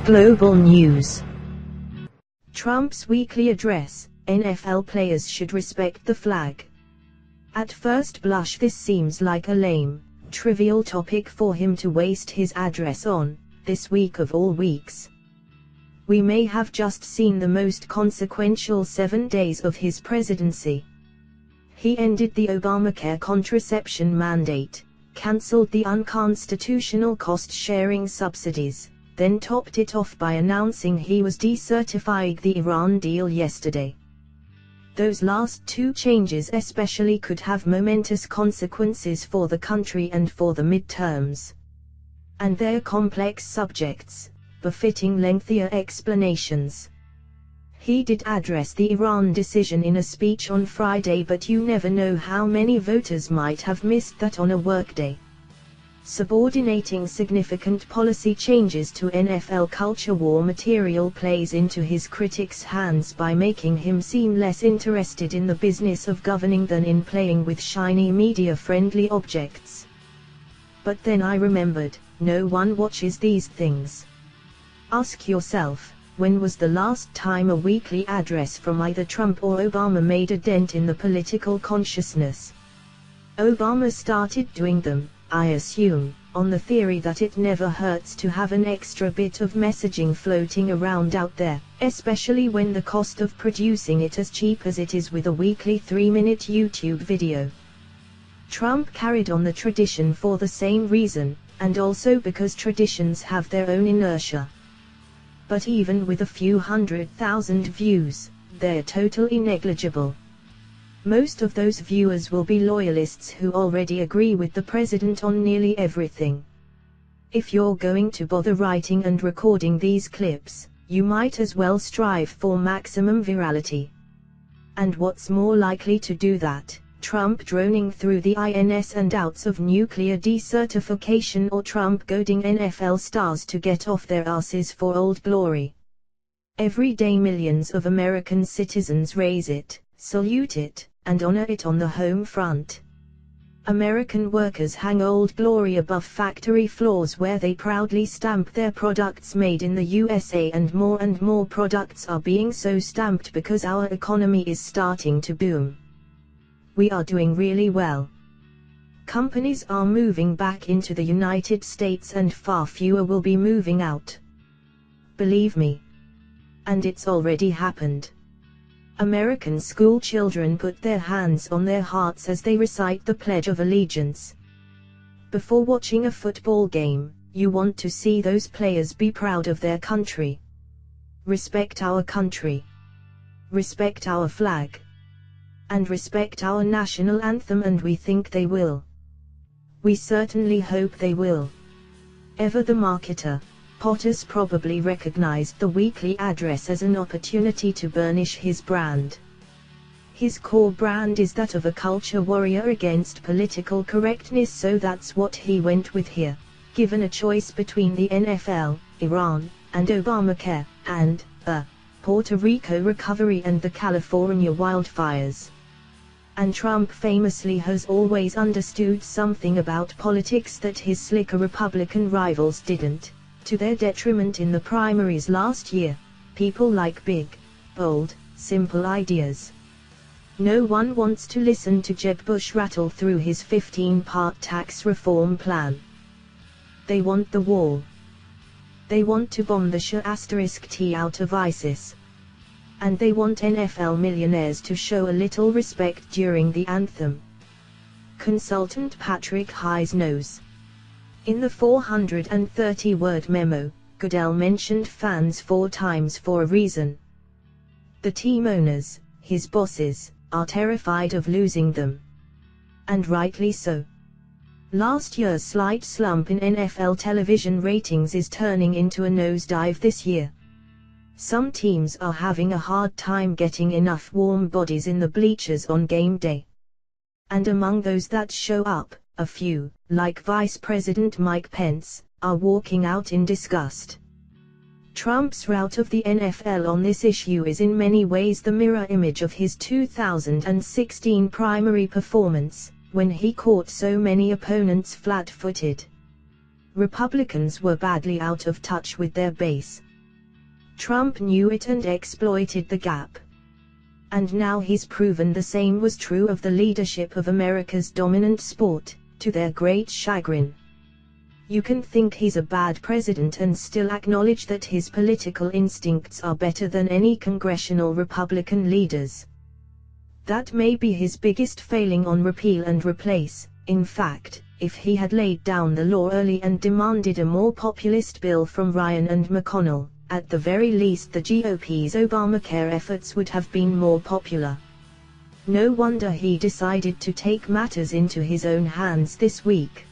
Global news. Trump's weekly address: NFL players should respect the flag. At first blush, this seems like a lame, trivial topic for him to waste his address on, this week of all weeks. We may have just seen the most consequential 7 days of his presidency. He ended the Obamacare contraception mandate, cancelled the unconstitutional cost-sharing subsidies, then topped it off by announcing he was decertifying the Iran deal yesterday. Those last two changes especially could have momentous consequences for the country and for the midterms. And they're complex subjects, befitting lengthier explanations. He did address the Iran decision in a speech on Friday, but you never know how many voters might have missed that on a workday. Subordinating significant policy changes to NFL culture war material plays into his critics' hands by making him seem less interested in the business of governing than in playing with shiny media-friendly objects. But then I remembered, no one watches these things. Ask yourself, when was the last time a weekly address from either Trump or Obama made a dent in the political consciousness? Obama started doing them, I assume, on the theory that it never hurts to have an extra bit of messaging floating around out there, especially when the cost of producing it as cheap as it is with a weekly 3-minute YouTube video. Trump carried on the tradition for the same reason, and also because traditions have their own inertia. But even with a few 100,000 views, they're totally negligible. Most of those viewers will be loyalists who already agree with the president on nearly everything. If you're going to bother writing and recording these clips, you might as well strive for maximum virality. And what's more likely to do that, Trump droning through the ins and outs of nuclear decertification, or Trump goading NFL stars to get off their asses for Old Glory? Every day millions of American citizens raise it, salute it, and honor it on the home front. American workers hang Old Glory above factory floors where they proudly stamp their products made in the USA, and more products are being so stamped because our economy is starting to boom. We are doing really well. Companies are moving back into the United States and far fewer will be moving out. Believe me. And it's already happened. American school children put their hands on their hearts as they recite the Pledge of Allegiance. Before watching a football game, you want to see those players be proud of their country. Respect our country. Respect our flag. And respect our national anthem, and we think they will. We certainly hope they will. Ever the marketer, Potter's probably recognized the weekly address as an opportunity to burnish his brand. His core brand is that of a culture warrior against political correctness, so that's what he went with here, given a choice between the NFL, Iran, and Obamacare, and Puerto Rico recovery and the California wildfires. And Trump famously has always understood something about politics that his slicker Republican rivals didn't, to their detriment in the primaries last year. People like big, bold, simple ideas. No one wants to listen to Jeb Bush rattle through his 15-part tax reform plan. They want the wall. They want to bomb the Shah**T out of ISIS. And they want NFL millionaires to show a little respect during the anthem. Consultant Patrick Hayes knows. In the 430-word memo, Goodell mentioned fans 4 times for a reason. The team owners, his bosses, are terrified of losing them. And rightly so. Last year's slight slump in NFL television ratings is turning into a nosedive this year. Some teams are having a hard time getting enough warm bodies in the bleachers on game day. And among those that show up, a few, like Vice President Mike Pence, are walking out in disgust. Trump's rout of the NFL on this issue is in many ways the mirror image of his 2016 primary performance, when he caught so many opponents flat-footed. Republicans were badly out of touch with their base, Trump knew it and exploited the gap. And now he's proven the same was true of the leadership of America's dominant sport, to their great chagrin. You can think he's a bad president and still acknowledge that his political instincts are better than any congressional Republican leaders. That may be his biggest failing on repeal and replace. In fact, if he had laid down the law early and demanded a more populist bill from Ryan and McConnell, at the very least the GOP's Obamacare efforts would have been more popular. No wonder he decided to take matters into his own hands this week.